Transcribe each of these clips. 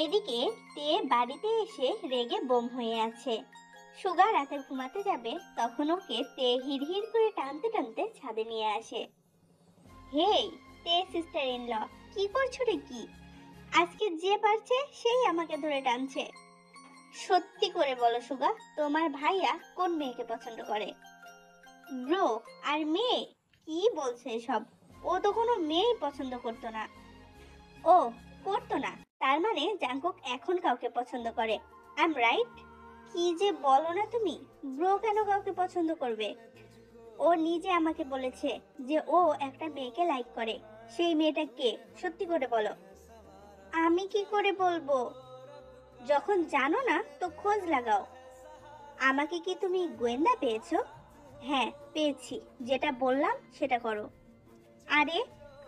এদিকে তে বাড়িতে এসে রেগে বোম হয়ে আছে। সুগা রাতে ঘুমাতে যাবে, তখন ওকে তে হিড়হিড় করে টানতে টানতে ছাদে নিয়ে আসে। হেই তে সিস্টার ইন ল, কি করছো রে কি? আজকে যে পারছে সেই আমাকে ধরে টানছে। সত্যি করে বলো সুগা, তোমার ভাইয়া কোন মেয়েকে পছন্দ করে? ব্রো, আর মেয়ে? কি বলছে সব? ও তো কোনো মেয়েই পছন্দ করতো না। ও, করতো না? তার মানে জাঙ্কুক এখন কাউকে পছন্দ করে। I am right? কি যে বলো না তুমি! ব্রো কেন কাউকে পছন্দ করবে? ও নিজে আমাকে বলেছে যে ও একটা মেয়েকে লাইক করে। সেই মেয়েটা কে? সত্যি করে বলো। আমি কি করে বলবো? যখন জানো না তো খোঁজ লাগাও। আমাকে কি তুমি গোয়েন্দা পেয়েছো? হ্যাঁ, পেয়েছি। যেটা বললাম সেটা করো। আরে,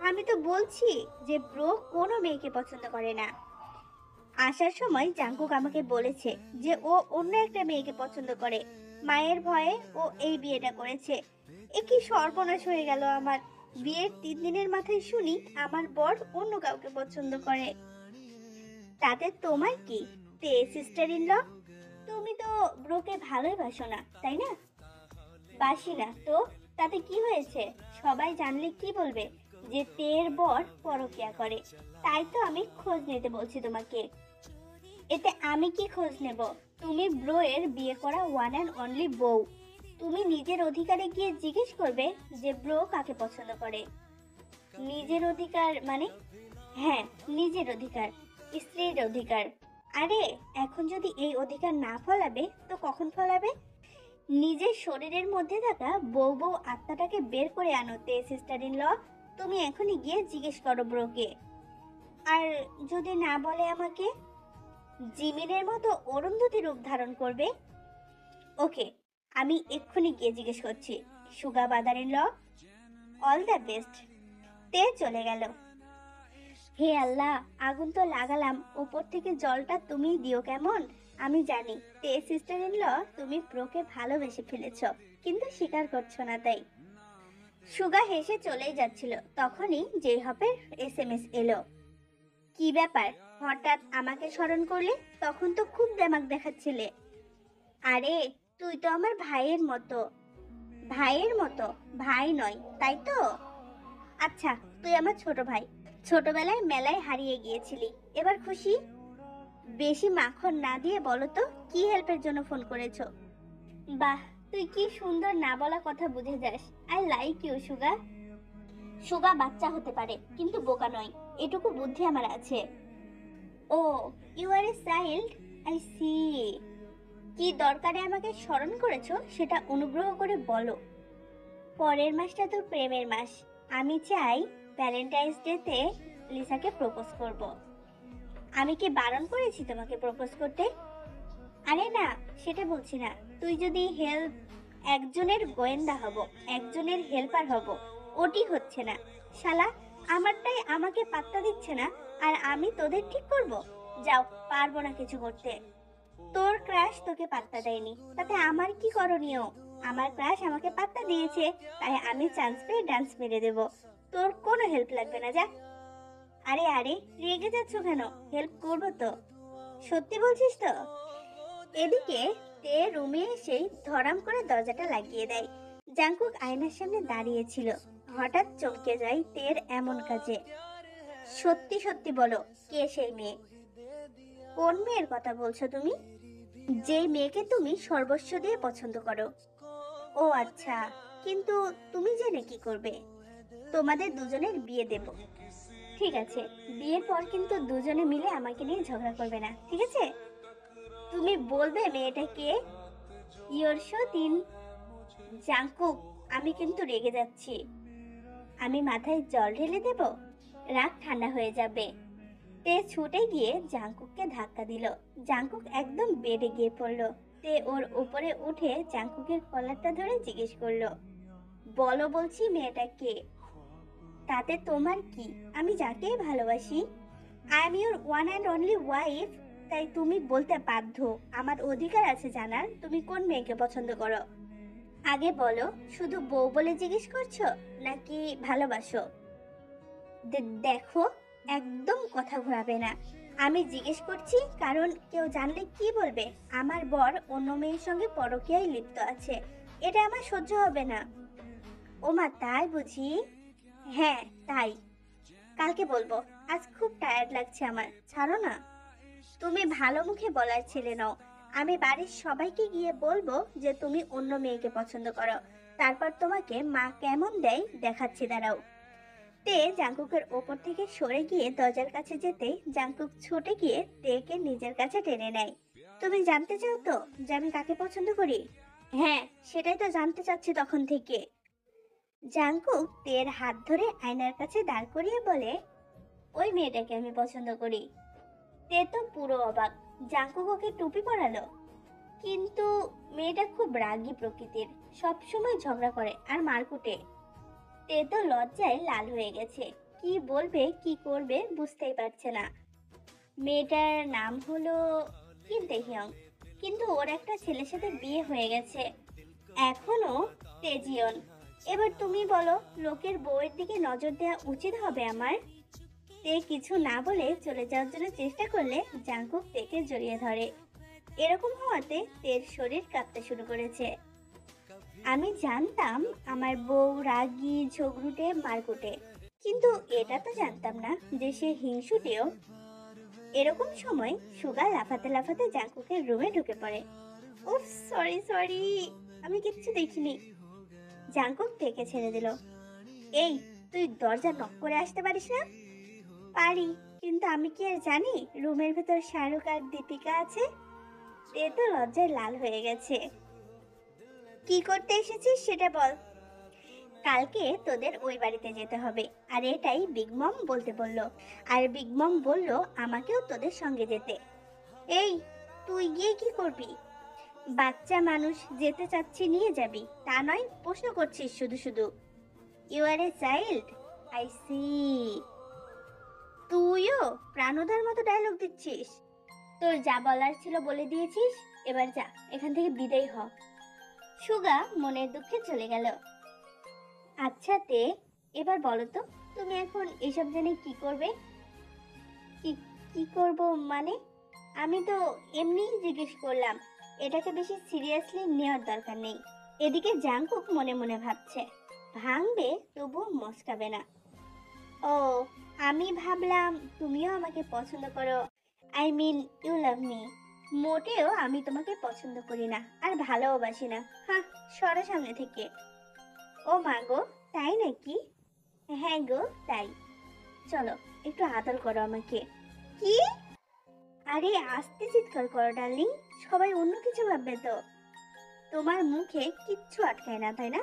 আমি তো বলছি যে ব্রো কোনো মেয়েকে পছন্দ করে না। আসার সময় জাঙ্কুক আমাকে বলেছে যে ও অন্য একটা মেয়েকে পছন্দ করে। মায়ের ভয়ে ও এই বিয়েটা করেছে। এ কি সর্বনাশ হয়ে গেল আমার! বিয়ের 3 দিনের মাথায় শুনি আমার বর অন্য কাউকে পছন্দ করে। তাতে তোমার কি, তে সিস্টার ইন ল? তুমি তো ব্রোকে ভালোই বাসো না, তাই না? বাসি না তো তাতে কি হয়েছে? সবাই জানলে কি বলবে? যে তের বর পরকিয়া করে। তাই তো আমি খোঁজ নিতে বলছি তোমাকে। এতে আমি কি খোঁজ নেব? তুমি ব্রো এর বিয়ে করা ওয়ান অ্যান্ড অনলি বউ। তুমি নিজের অধিকারে গিয়ে জিজ্ঞেস করবে যে ব্রো কাকে পছন্দ করে। নিজের অধিকার মানে? হ্যাঁ, নিজের অধিকার, স্ত্রীর অধিকার। আরে, এখন যদি এই অধিকার না ফলাবে তো কখন ফলাবে? নিজের শরীরের মধ্যে থাকা বউ বউ আত্মাটাকে বের করে আনো তে সিস্টার ইন ল। তুমি এখনই গিয়ে জিজ্ঞেস করো ব্রোকে। আর যদি না বলে আমাকে? জিমিনের মতো অরুন্ধতী রূপ ধারণ করবে। ওকে, আমি এক্ষুনি গিয়ে জিজ্ঞেস করছি। Suga brother in law, all the best. তে চলে গেল। হে আল্লাহ, আগুন তো লাগালাম, উপর থেকে জলটা তুমি দিও কেমন। আমি জানি তে সিস্টার ইন ল, তুমি প্রোকে ভালোবেসে ফেলেছ, কিন্তু স্বীকার করছো না তাই। সুগা হেসে চলেই যাচ্ছিল, তখনই জেহপের এসএমএস এলো। কি ব্যাপার, হঠাৎ আমাকে স্মরণ করলে? তখন তো খুব দেমাক দেখাচ্ছিলে। আরে, তুই তো আমার ভাইয়ের মতো। ভাইয়ের মতো? ভাই নয়, তাই তো? আচ্ছা, তুই আমার ছোট ভাই। ছোটবেলায় মেলায় হারিয়ে গিয়েছিলি, এবার খুশি? বেশি মাখন না দিয়ে বলো তো, কি হেল্পের জন্য ফোন করেছো? বাহ, তুই কি সুন্দর না বলা কথা বুঝে যাস। আই লাইক ইউ সুগা। সুগা বাচ্চা হতে পারে কিন্তু বোকা নয়, এটুকু বুদ্ধি আমার আছে। Oh, you are a child, I see. কি দরকারে আমাকে স্মরণ করেছো সেটা অনুগ্রহ করে বলো। পরের মাসটা তো প্রেমের মাস। আমি চাই ভ্যালেন্টাইন্স ডেতে লিসাকে প্রপোজ করব। আমি কি বারণ করেছি তোমাকে প্রপোজ করতে? আরে না, সেটা বলছি না। তুই যদি হেল্প, একজনের গোয়েন্দা হব, একজনের হেল্পার হব, ওটি হচ্ছে না। শালা, আমারটাই আমাকে পাত্তা দিচ্ছে না, আর আমি তোদের ঠিক করব? যাও, পারবো না কিছু করতে। তোর ক্রাশ তোকে পাত্তা দেয়নি, তাতে আমার কি করণীয়? আমার ক্রাশ আমাকে পাত্তা দিয়েছে, তাই আমি চান্স পেয়ে ডান্স মেরে দেব। তোর কোনো হেল্প লাগবে না, যা। আরে আরে, রেগে যাচ্ছ কেন? হেল্প করবো তো। সত্যি বলছিস তো? এদিকে তে রুমে এসেই ধরাম করে দরজাটা লাগিয়ে দেয়। জাংকুক আয়নার সামনে দাঁড়িয়েছিল, হঠাৎ চমকে যায় তের এমন কাজে। সত্যি সত্যি বলো, কে সেই মেয়ে? কোন মেয়ের কথা বলছো তুমি? যেই মেয়েকে তুমি সর্বস্ব দিয়ে পছন্দ করো। ও আচ্ছা, কিন্তু তুমি জেনে কি করবে? তোমাদের দুজনের বিয়ে দেব। ঠিক আছে, বিয়ের পর কিন্তু দুজনে মিলে আমাকে নিয়ে ঝগড়া করবে না, ঠিক আছে? তুমি বলবে মেয়েটা কে? ইয়োর সতীন। জাংকুক, আমি কিন্তু রেগে যাচ্ছি। আমি মাথায় জল ঢেলে দেব? রাগ ঠান্ডা হয়ে যাবে। তে ছুটে গিয়ে জাংকুককে ধাক্কা দিল। জাংকুক একদম বেডে গিয়ে পড়লো। তে ওর উপরে উঠে জাংকুকের কলারটা ধরে জিজ্ঞেস করলো, বলো বলছি, মেয়েটা কে? তাতে তোমার কি? আমি যাকে ভালোবাসি। I am your one and only wife. তাই তুমি বলতে বাধ্য। আমার অধিকার আছে জানার তুমি কোন মেয়েকে পছন্দ করো। আগে বলো, শুধু বউ বলে জিজ্ঞেস করছো নাকি ভালোবাসো? দেখো, একদম কথা ঘোরাবে না। আমি জিজ্ঞেস করছি কারণ কেউ জানলে কি বলবে আমার বর অন্য মেয়ের সঙ্গে পরকীয়ায় লিপ্ত আছে। এটা আমার সহ্য হবে না। ওমা তাই বুঝি? হ্যাঁ, তাই। কালকে বলবো। আজ খুব টায়ার্ড লাগছে আমার, ছাড়ো না। তুমি ভালো মুখে বলার ছেলে নও। আমি বাড়ির সবাইকে গিয়ে বলবো যে তুমি অন্য মেয়েকে পছন্দ করো। তারপর তোমাকে মা কেমন দেয় দেখাচ্ছি, দাঁড়াও। তে জাংকুকের ওপর থেকে সরে গিয়ে দরজার কাছে যেতেই জাংকুক ছুটে গিয়ে তেকে নিজের কাছে টেনে নেয়। তুমি জানতে চাও তো যে আমি কাকে পছন্দ করি? হ্যাঁ, সেটাই তো জানতে চাচ্ছি তখন থেকে। জাংকুক তের হাত ধরে আয়নার কাছে দাঁড় করিয়ে বলে, ওই মেয়েটাকে আমি পছন্দ করি। তে তো পুরো অবাক। জাংকুক ওকে টুপি পরালো? কিন্তু মেয়েটা খুব রাগী প্রকৃতির, সব সময় ঝগড়া করে আর মারকুটে। তে তো লজ্জায় লাল হয়ে গেছে, কি বলবে কি করবে বুঝতেই পারছে না। মেয়েটার নাম হলো কিম তেহিয়ং, কিন্তু ওর একটা ছেলের সাথে বিয়ে হয়ে গেছে, এখনো তেজিয়ন। এবার তুমি বলো, লোকের বউয়ের দিকে নজর দেওয়া উচিত হবে আমার? তে কিছু না বলে চলে যাওয়ার জন্য চেষ্টা করলে জাংকুক তেকে জড়িয়ে ধরে। এরকম হওয়াতে তের শরীর কাঁপতে শুরু করেছে। আমি জানতাম আমার বউ রাগী ঝগড়ুটে মারকুটে, কিন্তু এটা তো জানতাম না যে সে হিংসুটেও। এরকম সময় সুগা লাফাতে লাফাতে জাংকুকের রুমে ঢুকে পড়ে। উফ, সরি সরি, আমি কিচ্ছু দেখিনি। জাংকুক তেকে ছেড়ে দিল। এই, তুই দরজা নক করে আসতে পারিস না? পারি, কিন্তু আমি কি আর জানি রুমের ভেতর শাহরুখ আর দীপিকা আছে? তে তো লজ্জায় লাল হয়ে গেছে। কি করতে এসেছিস সেটা বল। কালকে তোদের ওই বাড়িতে যেতে হবে, আর এটাই বিগ মম বলতে বললো। আর বিগ মম বললো আমাকেও তোদের সঙ্গে যেতে। এই, তুই গিয়ে কি করবি? বাচ্চা মানুষ, যেতে চাচ্ছি নিয়ে যাবি, তা নয় প্রশ্ন করছিস শুধু শুধু। You are a child, I see. তুইও প্রাণোদার মতো ডায়লগ দিচ্ছিস? তোর যা বলার ছিল বলে দিয়েছিস, এবার যা, এখান থেকে বিদায় হ। সুগা মনের দুঃখে চলে গেল। আচ্ছা তে, এবার বলো তো তুমি এখন এসব জেনে কি করবে? কি কি করব মানে? আমি তো এমনিই জিজ্ঞেস করলাম, এটাকে বেশি সিরিয়াসলি নেওয়ার দরকার নেই। এদিকে জাংকুক মনে মনে ভাবছে, ভাঙবে তবু মস্কাবে না। ও, আমি ভাবলাম তুমিও আমাকে পছন্দ করো, I mean you love me. মোটেও আমি তোমাকে পছন্দ করি না আর ভালোবাসি না। হ্যাঁ, সরো সামনে থেকে। ও মা গো, তাই নাকি? হ্যাঁ গো, তাই। চলো একটু আদর করো আমাকে। কি? আরে আস্তে চিৎকার করো ডার্লিং, সবাই অন্য কিছু ভাববে তো। তোমার মুখে কিচ্ছু আটকায় না, তাই না?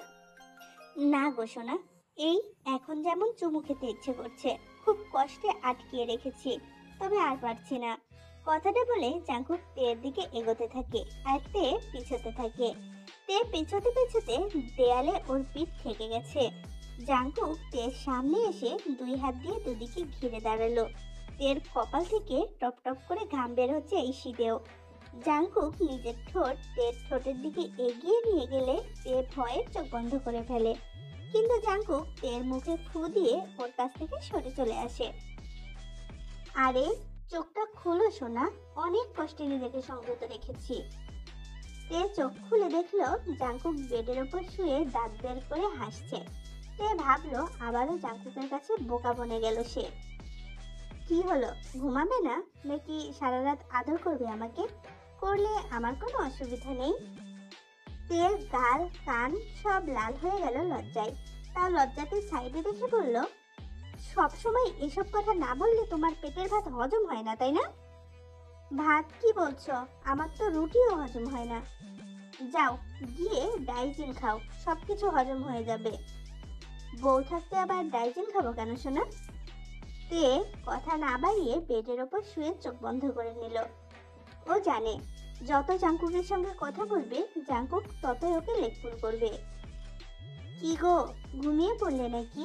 না গো সোনা, এই এখন যেমন চুমু খেতে ইচ্ছে করছে, খুব কষ্টে আটকিয়ে রেখেছি, তবে আর পারছি না। কথাটা বলে জাংকুক তের দিকে এগোতে থাকে আর তে পিছোতে থাকে। তে পিছোতে পিছোতে দেয়ালে ওর পিঠ থেকে গেছে। জাংকুক তের সামনে এসে দুই হাত দিয়ে দুদিকে ঘিরে দাঁড়ালো। তের কপাল থেকে টপ টপ করে ঘাম বের হচ্ছে এই শীতেও। জাংকুক নিজের ঠোঁট তের ঠোঁটের দিকে এগিয়ে নিয়ে গেলে তে ভয়ে চোখ বন্ধ করে ফেলে, কিন্তু জাংকুক তের মুখে ফু দিয়ে ওর কাছ থেকে সরে চলে আসে। আরে চোখটা খুলো সোনা, অনেক কষ্টে নিজেকে সংযত রেখেছি। তে চোখ খুলে দেখলো জাংকুক বেডের ওপর শুয়ে দাঁত বের করে হাসছে। তে ভাবলো আবারও জাংকুকের কাছে বোকা বনে গেল সে। কি হলো, ঘুমাবে না নাকি সারা রাত আদর করবে আমাকে? করলে আমার কোনো অসুবিধা নেই। তের গাল কান সব লাল হয়ে গেল লজ্জায়। তাও লজ্জাতে সাইডে রেখে বলল, সবসময় এসব কথা না বললে তোমার পেটের ভাত হজম হয় না, তাই না? ভাত কি বলছো? আমার তো রুটিও হজম হয় না। যাও গিয়ে ডাইজিন খাও, সবকিছু হজম হয়ে যাবে। বউ থাকতে আবার ডাইজিন খাবো কেন সোনা? তে কথা না বাড়িয়ে বেডের ওপর শুয়ে চোখ বন্ধ করে নিল। ও জানে যত জাংকুকের সঙ্গে কথা বলবে জাংকুক ততই ওকে লেকপুল করবে। কি গো, ঘুমিয়ে পড়লে নাকি?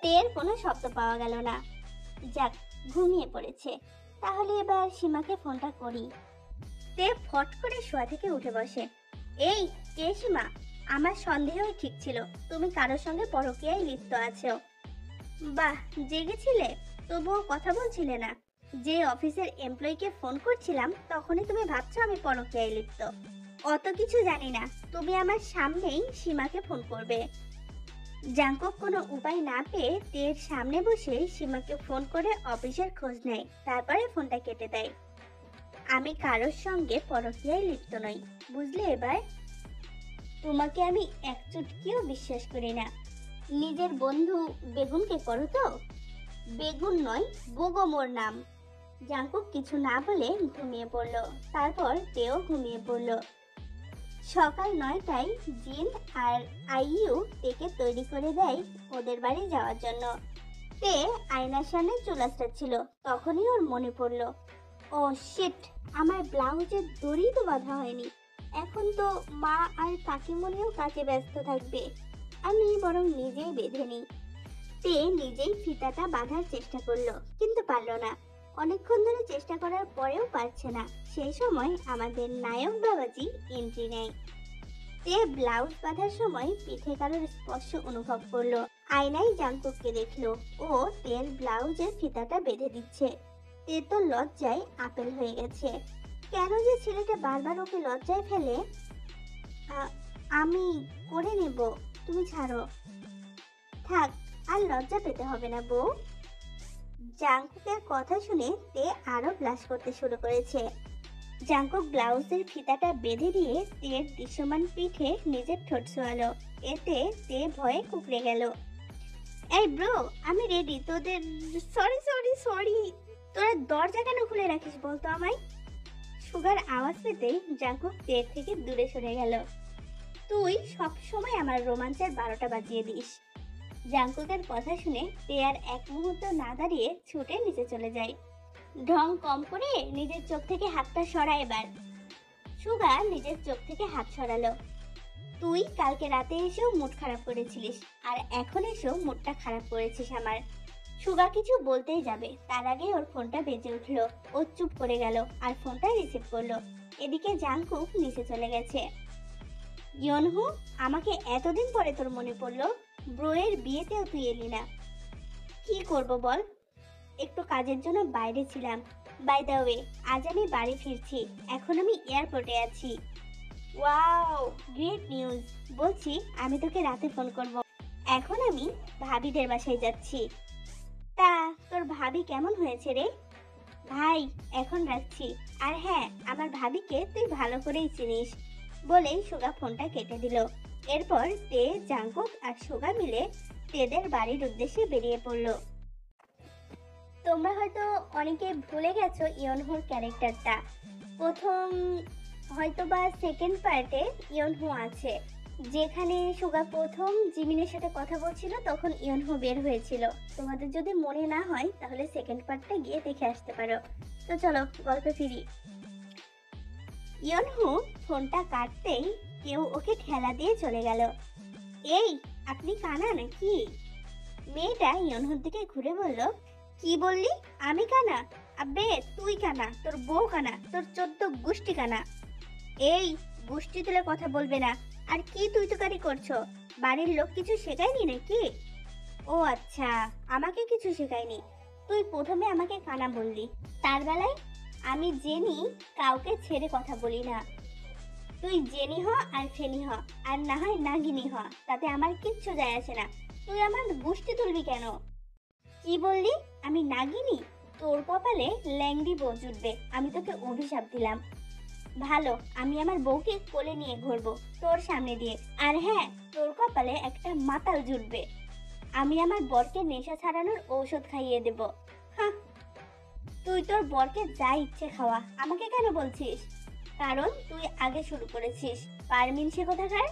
তের কোনো শব্দ পাওয়া গেল না। যাক, ঘুমিয়ে পড়েছে, তাহলে এবার সীমাকে ফোনটা করি। তে ফট করে শোয়া থেকে উঠে বসে। এই, কে সীমা? আমার সন্দেহই ঠিক ছিল, তুমি কারোর সঙ্গে পরকীয়ায় লিপ্ত আছো। বাহ, জেগেছিলে? তবুও কথা বলছিলে না। যে অফিসের এমপ্লয়িকে ফোন করছিলাম তখনই তুমি ভাবছো আমি পরকীয়ায় লিপ্ত। অত কিছু জানি না, তুমি আমার সামনেই সীমাকে ফোন করবে। জাঙ্কুক কোনো উপায় না পেয়ে তের সামনে বসে সীমাকে ফোন করে অফিসের খোঁজ নেয়, তারপরে ফোনটা কেটে দেয়। আমি কারোর সঙ্গে পরকীয়ায় লিপ্ত নই, বুঝলে এবার? তোমাকে আমি এক চুটকিও বিশ্বাস করি না। নিজের বন্ধু বেগুনকে করো তো? বেগুন নয়, গোগো মোর নাম। জাঙ্কুক কিছু না বলে ঘুমিয়ে পড়ল। তারপর তেও ঘুমিয়ে পড়ল। সকাল 9টায় জিন আর আইইউ তেকে তৈরি করে দেয় ওদের বাড়ি যাওয়ার জন্য। তে আয়নার সামনে চুল ছিল, তখনই ওর মনে পড়ল, ও শিট, আমার ব্লাউজের দড়ি তো বাঁধা হয়নি। এখন তো মা আর কাকিমণিও কাজে ব্যস্ত থাকবে, আমি বরং নিজেই বেঁধে নিই। তে নিজেই ফিতাটা বাঁধার চেষ্টা করলো, কিন্তু পারল না। অনেকক্ষণ ধরে চেষ্টা করার পরেও পারছে না। সেই সময় আমাদের নায়ক বাবাজি এন্ট্রি নেয়। তে ব্লাউজ বাঁধার সময় পিঠে কারোর স্পর্শ অনুভব করলো। আয়নায় জাঙ্কুককে দেখলো, ও তের ব্লাউজের ফিতাটা বেঁধে দিচ্ছে। তে তো লজ্জায় আপেল হয়ে গেছে। কেন যে ছেলেটা বারবার ওকে লজ্জায় ফেলে। আমি করে নেব, তুমি ছাড়ো। থাক, আর লজ্জা পেতে হবে না বউ। জাঙ্কুকের কথা শুনে তে আরো ব্লাশ করতে শুরু করেছে। জাঙ্কুক ব্লাউজের ফিতাটা বেঁধে দিয়ে তের দৃশ্যমান পিঠে নিজের ঠোঁট ছোঁয়ালো। এতে তে ভয়ে কুকড়ে গেল। এই ব্রো, আমি রেডি তোদের। সরি সরি সরি, তোরা দরজা কেন খুলে রাখিস বলতো আমায়? সুগার আওয়াজ পেতেই জাঙ্কুক তের থেকে দূরে সরে গেল। তুই সব সময় আমার রোমাঞ্চের 12টা বাজিয়ে দিস। জাঙ্কুকের কথা শুনে তে আর এক মুহূর্ত না দাঁড়িয়ে ছুটে নিচে চলে যায়। ঢং কম করে নিজের চোখ থেকে হাতটা সরা এবার। সুগা নিজের চোখ থেকে হাত সরালো। তুই কালকে রাতে এসেও মুড খারাপ করেছিলিস, আর এখন এসেও মুডটা খারাপ করেছিস আমার। সুগা কিছু বলতেই যাবে, তার আগে ওর ফোনটা বেজে উঠলো। ও চুপ করে গেল আর ফোনটা রিসিভ করলো। এদিকে জাঙ্কুক নিচে চলে গেছে। ইয়নহু, আমাকে এতদিন পরে তোর মনে পড়লো। ব্রোয়ের বিয়েতেও তুই এলি না, কি করব বল? একটু কাজের জন্য বাইরে ছিলাম। বাই দ্য ওয়ে, আজ আমি বাড়ি ফিরছি। এখন আমি এয়ারপোর্টে আছি। Wow, great news. বলছি, আমি তোকে রাতে ফোন করব। এখন আমি ভাবিদের বাসায় যাচ্ছি। তা তোর ভাবি কেমন হয়েছে রে? ভাই, এখন রাখছি। আর হ্যাঁ, আমার ভাবিকে তুই ভালো করেই চিনিস। বলেই সুগা ফোনটা কেটে দিল। এরপর তে, জাঙ্কুক আর সুগা মিলে তেদের বাড়ির উদ্দেশ্যে বেরিয়ে পড়ল। তোমরা হয়তো অনেকে ভুলে গেছো ইয়নহুর ক্যারেক্টারটা। প্রথম হয়তো বা সেকেন্ড পার্টে ইয়নহু আছে, যেখানে সুগা প্রথম জিমিনের সাথে কথা বলছিল, তখন ইয়নহু বের হয়েছিল। তোমাদের যদি মনে না হয় তাহলে সেকেন্ড পার্টটা গিয়ে দেখে আসতে পারো। তো চলো গল্পে ফিরি। ইয়নহু ফোনটা কাটতেই কেউ ওকে ঠেলা দিয়ে চলে গেল। এই, আপনি কানা নাকি? মেয়েটা ইয়নহুর দিকে ঘুরে বলল, কি বললি? আমি কানা? আবে তুই কানা, তোর বউ কানা, তোর 14 গোষ্ঠী কানা। এই, গোষ্ঠী তুলে কথা বলবে না। আর কি তুই তুকারি করছো? বাড়ির লোক কিছু শেখায়নি নাকি? ও আচ্ছা, আমাকে কিছু শেখায়নি। তুই প্রথমে আমাকে কানা বললি, তার বেলায় আমি জেনি কাউকে ছেড়ে কথা বলি না। তুই জেনি হ আর ফেনি হ, আর না হয় নাগিনি হ, তাতে আমার কিচ্ছু যায় আসে না। তুই আমার গোষ্ঠী তুলবি কেন? কি বললি? আমি নাগিনি? তোর কপালে ল্যাংড়ি বউ জুটবে, আমি তোকে অভিশাপ দিলাম। ভালো, আমি আমার বউকে কোলে নিয়ে ঘুরবো তোর সামনে দিয়ে। আর হ্যাঁ, তোর কপালে একটা মাতাল জুটবে, আমি আমার বরকে নেশা ছাড়ানোর ঔষধ খাইয়ে দেব। হ্যাঁ, তুই তোর বরকে যা ইচ্ছে খাওয়া, আমাকে কেন বলছিস? কারণ তুই আগে শুরু করেছিস। পারমিন সে কোথাকার?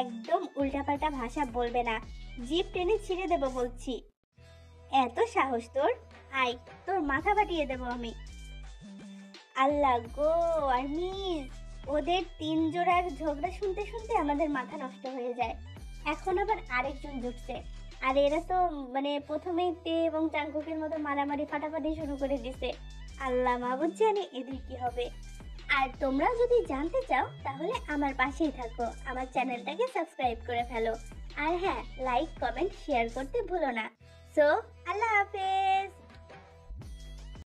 একদম উল্টাপাল্টা ভাষা বলবে না, জিভ টেনে ছিঁড়ে দেব বলছি। এত সাহস তোর? আয়, তোর মাথা ফাটিয়ে দেব আমি। আল্লাহ গো, আর মিস, ওদের 3 জোড়ার ঝগড়া শুনতে শুনতে আমাদের মাথা নষ্ট হয়ে যায়। এখন আবার আরেকজন জুটছে। আর এরা তো প্রথমেই তে এবং জাঙ্কুকের মতো মারামারি ফাটাফাটি শুরু করে দিছে। আল্লাহ মাবুদ জানে এদের কি হবে। আর তোমরা যদি জানতে চাও তাহলে আমার পাশেই থাকো, আমার চ্যানেলটাকে সাবস্ক্রাইব করে ফেলো। আর হ্যাঁ, লাইক কমেন্ট শেয়ার করতে ভুলো না। সো আল্লাহ হাফেজ।